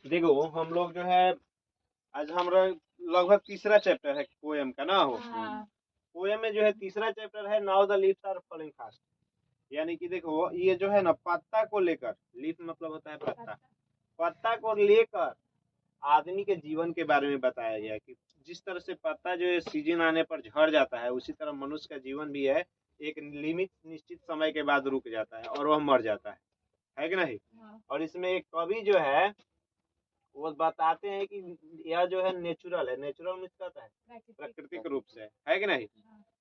देखो हम लोग जो है आज हमारा लगभग तीसरा चैप्टर है पोएम का ना हो। हाँ। पोएम में जो है तीसरा चैप्टर है now the leaves are falling fast. यानी कि देखो ये जो है ना पत्ता को लेकर, लीफ मतलब होता है पत्ता, पत्ता को लेकर आदमी के जीवन के बारे में बताया गया कि जिस तरह से पत्ता जो है सीजन आने पर झड़ जाता है, उसी तरह मनुष्य का जीवन भी है। एक लिमिट निश्चित समय के बाद रुक जाता है और वह मर जाता है कि नहीं। हाँ। और इसमें एक कवि जो है वो बताते हैं कि यह जो है नेचुरल है। नेचुरल मीन्स कहता है प्राकृतिक रूप से, है कि नहीं।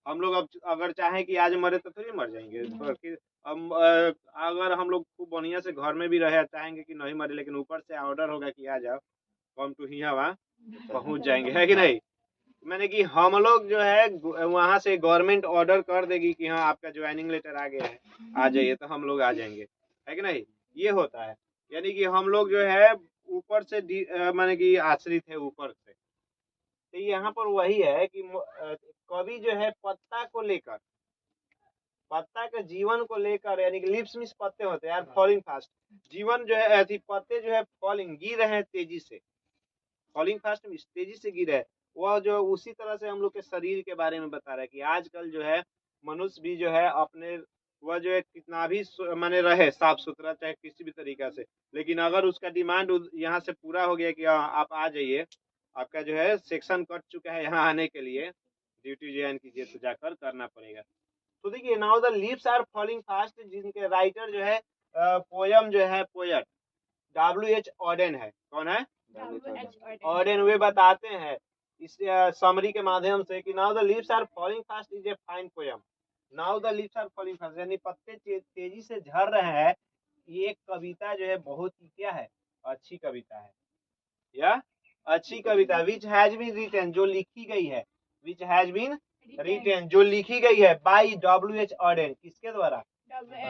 हम लोग अब अगर चाहें कि आज मरे तो थोड़ी मर जाएंगे। तो हम अगर हम लोग खूब बढ़िया से घर में भी रहे चाहेंगे कि नहीं मरे, लेकिन ऊपर से ऑर्डर होगा कि आ जाओ, कम टू हिया वहाँ पहुंच जाएंगे, है कि नहीं। मैंने कि हम लोग जो है वहां से गवर्नमेंट ऑर्डर कर देगी कि हाँ आपका ज्वाइनिंग लेटर आ गया है, आ जाइए, तो हम लोग आ जाएंगे, है कि नहीं। ये होता है। यानी कि हम लोग जो है ऊपर से माने कि आश्रित है ऊपर से। तो यहाँ पर वही है कि कवि जो है पत्ता को लेकर, पत्ता के जीवन को लेकर, यानी कि लिप्स मीन्स पत्ते होते हैं यार, फॉलिंग फास्ट। जीवन जो है ऐसी पत्ते जो है फॉलिंग गिर रहे हैं तेजी से। फॉलिंग फास्ट मीन्स तेजी से गिर रहे हैं। वह जो उसी तरह से हम लोग के शरीर के बारे में बता रहा है कि आजकल जो है मनुष्य भी जो है अपने वह जो है कितना भी माने रहे साफ सुथरा चाहे किसी भी तरीका से, लेकिन अगर उसका डिमांड यहाँ से पूरा हो गया कि आप आ जाइए, आपका जो है सेक्शन कट चुका है यहाँ आने के लिए, ड्यूटी ज्वाइन कीजिए, तो जाकर करना पड़ेगा। तो देखिए now the leaves are falling fast, जिनके राइटर जो है पोयम जो है पोएट W.H. ऑडेन है। कौन है? ऑडेन। वे बताते हैं इस समरी के माध्यम से कि now the leaves are falling fast is a fine poem. Now the leaves are falling fast यानी पत्ते तेजी से झड़ रहे हैं। ये एक कविता जो है बहुत ही क्या है, अच्छी कविता है। या अच्छी कविता विच हैज बीन रिटन, जो लिखी गई है, विच हैज बीन रिटन, जो लिखी गई है बाई W.H. ऑडेन। किसके द्वारा?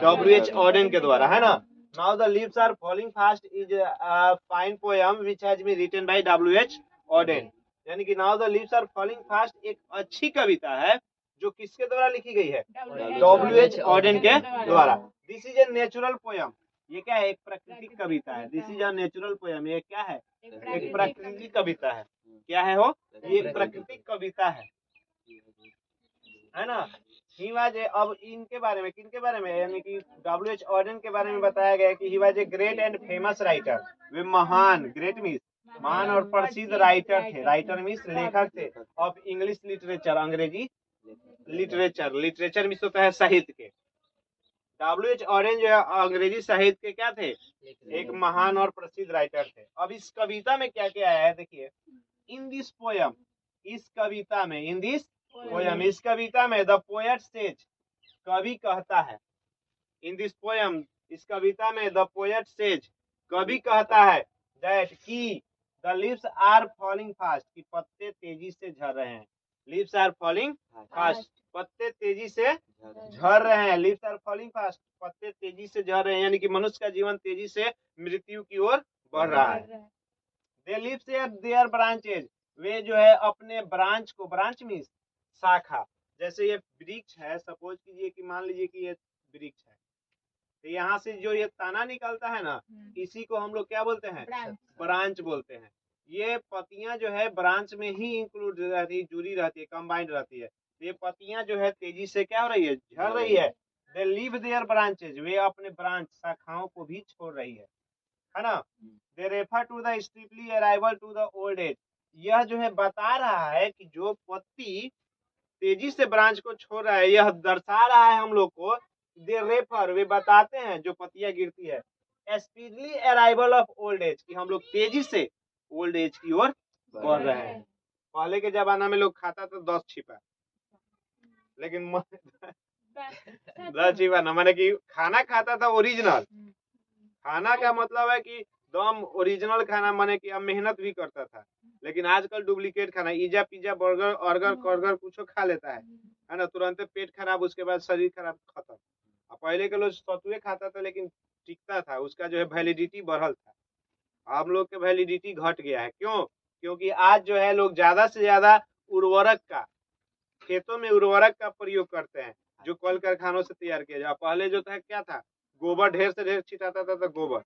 W.H. ऑडेन के द्वारा, है ना। Now the leaves are falling fast is a fine poem which has been written by W.H. Auden. यानी कि now the leaves are falling fast एक अच्छी कविता है जो किसके द्वारा लिखी गई है? W.H. ऑडेन के द्वारा। This is a natural poem. ये क्या है? एक प्राकृतिक कविता है। This is a natural poem. ये क्या है? एक प्राकृतिक कविता है। क्या है वो? ये प्राकृतिक कविता है ना। ही वाज ए, अब इनके बारे में, किनके बारे में, यानी कि W.H. ऑडेन के बारे में बताया गया कि he was a great and famous writer. वे महान, ग्रेट मीन्स महान और प्रसिद्ध राइटर थे। राइटर मीन्स लेखक थे ऑफ इंग्लिश लिटरेचर, अंग्रेजी लिटरेचर। लिटरेचर मीन्स होता है साहित्य के। W.H. ऑडेन जो है अंग्रेजी साहित्य के क्या थे? एक महान और प्रसिद्ध राइटर थे। अब इस कविता में क्या क्या है देखिए। इन दिस पोयम, इस कविता में, इन दिस पोयम, इस कविता में द पोएट सेज, कवि कहता है। इन दिस पोयम, इस कविता में द पोएट सेज, कवि कहता है दैट की the leaves are falling fast, कि पत्ते तेजी से झड़ रहे हैं। लीव्स आर फॉलिंग फास्ट, पत्ते तेजी से झड़ रहे हैं। लीव्स आर फॉलिंग फास्ट, पत्ते तेजी से झड़ रहे हैं, यानी कि मनुष्य का जीवन तेजी से मृत्यु की ओर बढ़ रहा है। दे लीव्स देयर ब्रांचेज, वे जो है अपने ब्रांच को, ब्रांच मीन्स शाखा, जैसे ये वृक्ष है, सपोज कीजिए कि मान लीजिए कि ये वृक्ष है, तो यहाँ से जो ये तना निकलता है ना, इसी को हम लोग क्या बोलते हैं? ब्रांच बोलते हैं। ये पत्तियां जो है ब्रांच में ही इंक्लूड रहती है, जुड़ी रहती है, कंबाइंड रहती है। तो ये पत्तियां जो है तेजी से क्या हो रही है? झड़ रही है। दे लीव देयर ब्रांचेज, वे अपने ब्रांच शाखाओं को भी छोड़ रही है ना। They refer to the steeply arrival to the old age, यह जो है बता रहा है कि जो पत्ती तेजी से ब्रांच को छोड़ रहा है, यह दर्शा रहा है हम लोग को। दे रेफर, वे बताते हैं, जो पत्तियां गिरती है, speedily arrival of old age, कि हम लोग तेजी से ओल्ड एज की ओर बढ़ रहे हैं। पहले के जमाना में लोग खाता था 10 छिपा, लेकिन 10 छिपा ना, माने कि खाना खाता था ओरिजिनल। खाना का मतलब है कि दम ओरिजिनल खाना, माने कि अब मेहनत भी करता था। लेकिन आजकल डुप्लीकेट खाना, इजा पिज्जा बर्गर अर्गर कर्गर कुछ खा लेता है ना, तुरंत पेट खराब, उसके बाद शरीर खराब, खत्म। अब पहले के लोग सतुए खाता था लेकिन टिकता था, उसका जो है वैलिडिटी बढ़ल था। हम लोग के वैलिडिटी घट गया है। क्यों? क्योंकि आज जो है लोग ज्यादा से ज्यादा उर्वरक का, खेतों में उर्वरक का प्रयोग करते हैं, जो कल कारखानों से तैयार किया जाए। पहले जो था क्या था? गोबर ढेर से ढेर छिटाता था, तो गोबर,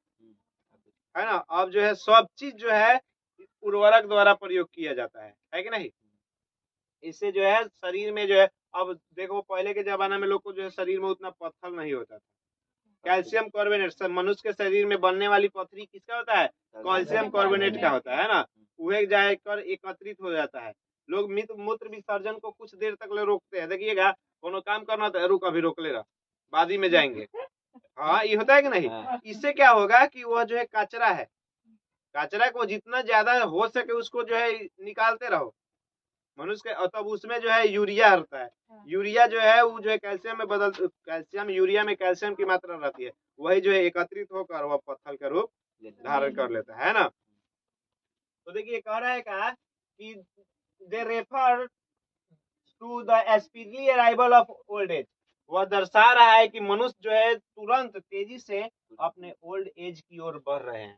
है ना। अब जो है सब चीज जो है उर्वरक द्वारा प्रयोग किया जाता है कि नहीं। इससे जो है शरीर में जो है, अब देखो पहले के जमाना में लोग को जो है शरीर में उतना पत्थर नहीं होता था। कैल्शियम कार्बोनेट, मनुष्य के शरीर में बनने वाली पथरी किसका होता है, कैल्शियम कार्बोनेट का होता है ना। वह जाकर एकत्रित हो जाता है। लोग मूत्र विसर्जन को कुछ देर तक ले रोकते हैं, देखिएगा कोनो काम करना तो रुक अभी रोक ले रहा, बाद ही में जाएंगे। हाँ ये होता है कि नहीं। इससे क्या होगा कि वह जो है कचरा है, कचरा को जितना ज्यादा हो सके उसको जो है निकालते रहो मनुष्य के, तब उसमें जो है यूरिया होता है। यूरिया जो है वो जो है कैल्शियम में कैल्शियम यूरिया में कैल्शियम की मात्रा रहती है, वही जो है एकत्रित होकर वह पत्थर का रूप धारण कर लेता है ना। तो देखिए कह रहा है क्या कि they refer to the speedily arrival of old age. वह दर्शा रहा है कि मनुष्य जो है तुरंत तेजी से अपने ओल्ड एज की ओर बढ़ रहे हैं।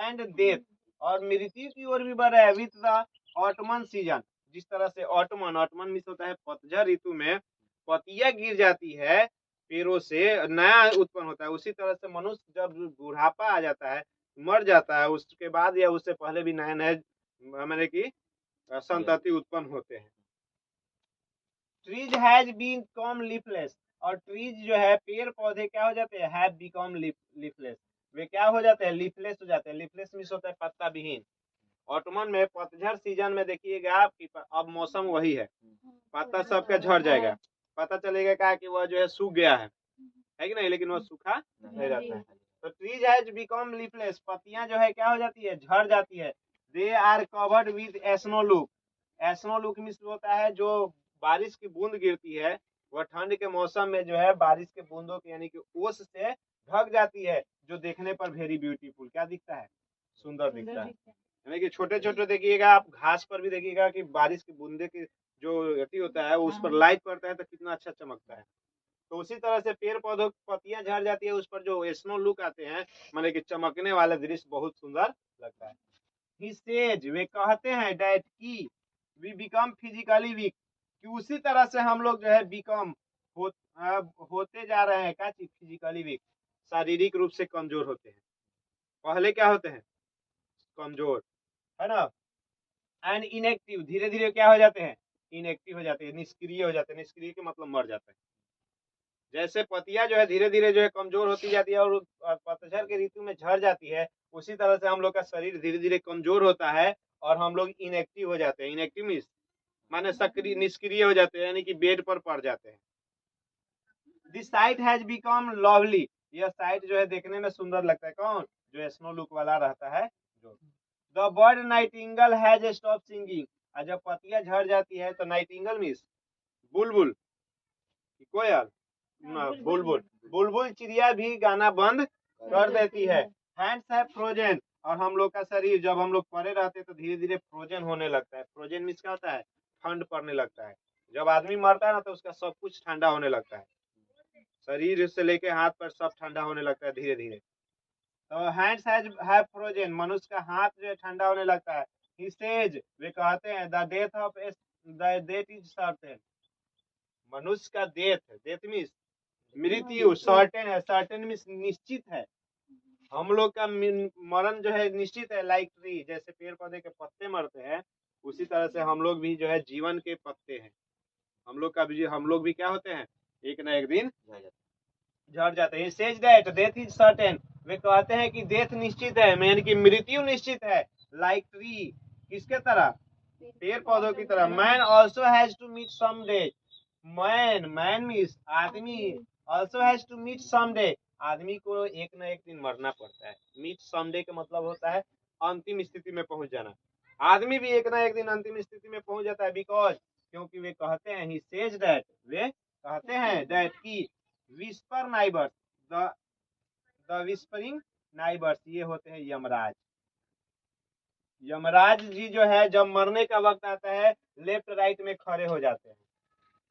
एंड डेथ, और मृत्यु की ओर भी बढ़ रहा है विथ द ऑटमन सीजन। जिस तरह से ऑटमन मिस होता है पतझड़ ऋतु में पत्तियां गिर जाती है पेड़ों से, नया उत्पन्न होता है, उसी तरह से मनुष्य जब बुढ़ापा आ जाता है, मर जाता है, उसके बाद या उससे पहले भी नए नए मैंने की संतति उत्पन्न होते हैं। Trees has been come leafless, और ट्रीज जो है पेड़ पौधे क्या हो जाते हैं, हैव बिकम लीफलेस, वे क्या हो जाते हैं, लीफलेस हो जाते हैं। लीफलेस मीन्स होता है पत्ता विहीन। ऑटमन में पतझड़ सीजन में देखिएगा आप कि अब मौसम वही है, पत्ता सबका झड़ जाएगा, पता चलेगा क्या कि वह जो है सूख गया है कि नहीं, लेकिन वह सूखा नहीं रहता है। तो ट्रीज हैज बिकम लीफलेस, पत्तियां जो है क्या हो जाती है, झड़ जाती है। They are covered with snow look. Snow look means होता है जो बारिश की बूंद गिरती है, वह ठंड के मौसम में जो है बारिश के बूंदों की यानी कि ओस से ढक जाती है, जो देखने पर वेरी ब्यूटीफुल क्या दिखता है, सुंदर दिखता है। यानी कि छोटे छोटे देखिएगा आप घास पर भी देखिएगा कि बारिश की बूंदे की जो अति होता है उस पर लाइट पड़ता है तो कितना अच्छा चमकता है। तो उसी तरह से पेड़ पौधों की पत्तियां झड़ जाती है, उस पर जो स्नो लुक आते हैं माने कि चमकने वाला दृश्य बहुत सुंदर लगता है। He says, वे कहते हैं that कि we become physically weak, कि उसी तरह से हम लोग जो है बिकम होते जा रहे हैं, क्या चीज, फिजिकली वीक, शारीरिक रूप से कमजोर होते हैं। पहले क्या होते हैं, कमजोर, है ना। एंड इनएक्टिव, धीरे धीरे क्या हो जाते हैं, इनएक्टिव हो जाते हैं, निष्क्रिय हो जाते हैं। निष्क्रिय के मतलब मर जाते हैं। जैसे पत्तियां जो है धीरे धीरे जो है कमजोर होती जाती है और पतझड़ के ऋतु में झड़ जाती है, उसी तरह से हम लोग का शरीर धीरे धीरे कमजोर होता है और हम लोग इनएक्टिव हो जाते हैं। इनएक्टिव मीन्स माने सक्रिय, निष्क्रिय हो जाते हैं, यानी कि बेड पर पड़ जाते हैं। This site has become lovely, यह साइट जो है देखने में सुंदर लगता है। कौन, जो स्नो लुक वाला रहता है जो। The bird Nightingale has stop singing, और जब पत्तियां झड़ जाती है तो नाइटिंगल मीन्स बुलबुल, कोयल, बुलबुल, बुलबुल चिड़िया भी गाना बंद कर देती है। हैंड्स है फ्रोजन, और हम लोग का शरीर जब हम लोग पड़े रहते हैं तो धीरे धीरे फ्रोजन होने लगता है। फ्रोजन मीन्स क्या होता है, ठंड पड़ने लगता है। जब आदमी मरता है ना तो उसका सब कुछ ठंडा होने लगता है, शरीर से लेके हाथ पर सब ठंडा होने लगता है धीरे धीरे। तो हैंड्स हैव फ्रोजन, मनुष्य का हाथ जो है ठंडा होने लगता है। ही सेज, वे कहते हैं द डेथ इज सर्टेन, मनुष्य का डेथ मीन्स मृत्यु सर्टेन है। सर्टेन मीन्स निश्चित है, हम लोग का मरण जो है निश्चित है। लाइक ट्री, जैसे पेड़ पौधे के पत्ते मरते हैं उसी तरह से हम लोग भी जो है जीवन के पत्ते हैं। हम लोग भी क्या होते हैं, एक ना एक दिन झड़ जाते हैं। Says that death is certain, वे कहते हैं कि डेथ निश्चित है, यानी कि मृत्यु निश्चित है। लाइक ट्री, किसके तरह, पेड़ पौधों की तरह। Man also has to meet some day, man means आदमी, also has to meet some day, आदमी को एक न एक दिन मरना पड़ता है। मीट समडे का मतलब होता है अंतिम स्थिति में पहुंच जाना। आदमी भी एक ना एक दिन अंतिम स्थिति में पहुंच जाता है, बिकॉज, क्योंकि वे कहते हैं, ही सेज दैट, वे कहते हैं दैट की whisper neighbours, the whispering neighbours, ये होते हैं यमराज। यमराज जी जो है जब मरने का वक्त आता है लेफ्ट राइट में खड़े हो जाते हैं।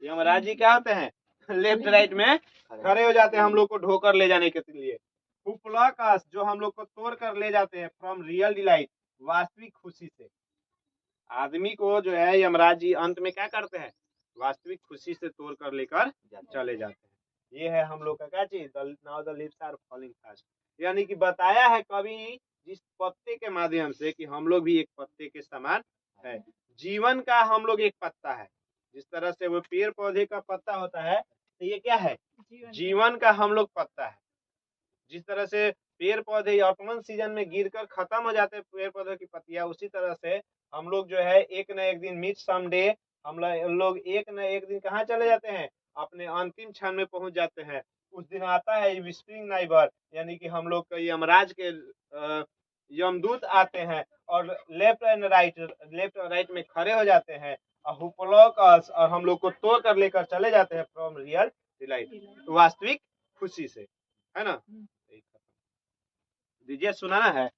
यमराज जी क्या होते हैं, लेफ्ट राइट में खड़े हो जाते हैं हम लोग को ढोकर ले जाने के लिए। हुपलाकास, जो हम लोग को तोड़ कर ले जाते हैं फ्रॉम रियल डिलाइट, वास्तविक खुशी से। आदमी को जो है यमराज जी अंत में क्या करते हैं, वास्तविक खुशी से तोड़ कर लेकर चले जाते हैं। ये है हम लोग का क्या चीज, now the leaves are falling fast. यानी कि बताया है कवि जिस पत्ते के माध्यम से कि हम लोग भी एक पत्ते के समान है। जीवन का हम लोग एक पत्ता है। जिस तरह से वो पेड़ पौधे का पत्ता होता है, तो ये क्या है? जीवन का हम लोग पत्ता है। जिस तरह से पेड़ पौधे ऑटोमन सीजन में गिरकर खत्म हो जाते हैं पेड़ पौधों की पत्तियां, उसी तरह से हम लोग जो है एक न एक दिन मीट समडे हम लोग एक न एक दिन कहाँ चले जाते हैं? अपने अंतिम क्षण में पहुंच जाते हैं। उस दिन आता है विस्परिंग नाइबर, यानी कि हम लोग यमराज के यमदूत आते हैं और लेफ्ट और राइट में खड़े हो जाते हैं और हुपलोक और हम लोग को तोड़ कर लेकर चले जाते हैं फ्रॉम रियल डिलाइट, वास्तविक खुशी से, है ना? दीजिए, सुनाना है।